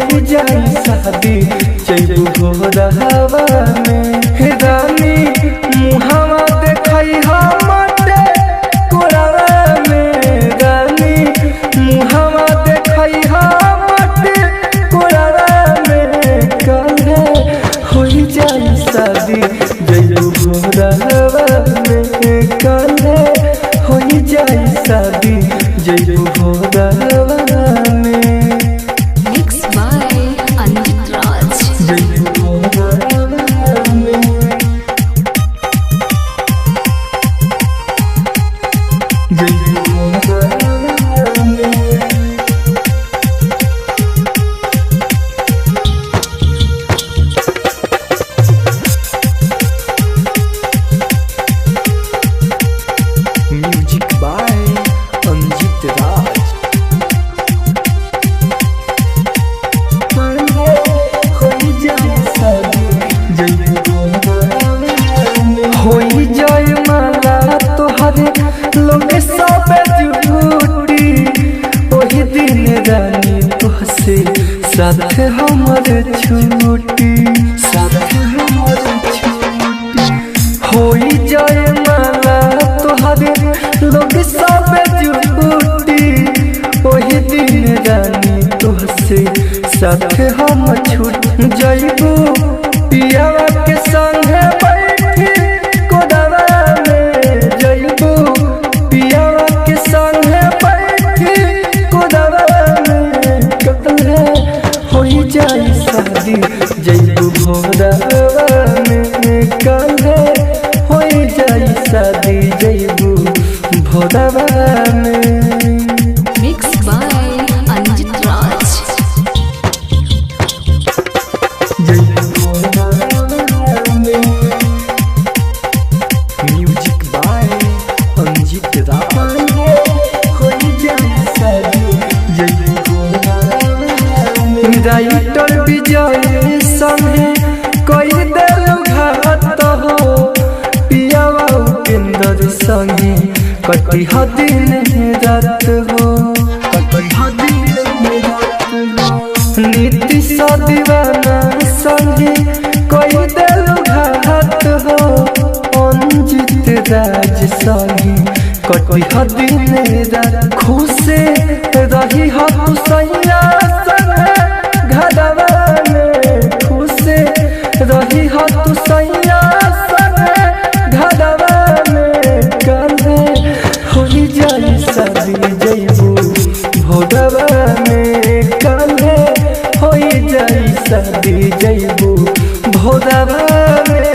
शादी चलू घोरहवा में रानी मुहावा देखई हमटे कोरावा में रानी मुहावा देखई हमटे कोरावा में काहे होई जाई शादी चलू घोरहवा में काहे होई जाई शादी चलू घोरहवा में। होई जाय माला तोहरे लोग सब झूठी ओही दिन रानी तोहसे साथ हमर छूटी होई जाय माला तोहरे लोग सब झूठी ओही दिन रानी तोहसे साथ हम छूट जाइबू पियावा के संगे बैठी कोदावा में जाइबू पियावा के संगे बैठी कोदावा में कतले होई जाई शादी जाइबू भोदावा में काहे होई जाई शादी जाइबू भोदावा में। राइटर विजय संगे कोई दिल घात हो पियावा उपेंद्र संगे कटी दिन रात हो नीति सा दीवाना संगे कोई दिल घात हो अंजित राज संगे कटी दिन रात खुश रही हो तू सैया घरवा में खुश रही हो तू सैया घरवा में काहे होई जाई शादी जाइबू भोरवा में काहे होई जाई शादी जाइबू भोरवा में।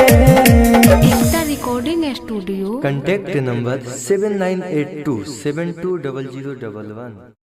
Recording studio contact number 7982720011।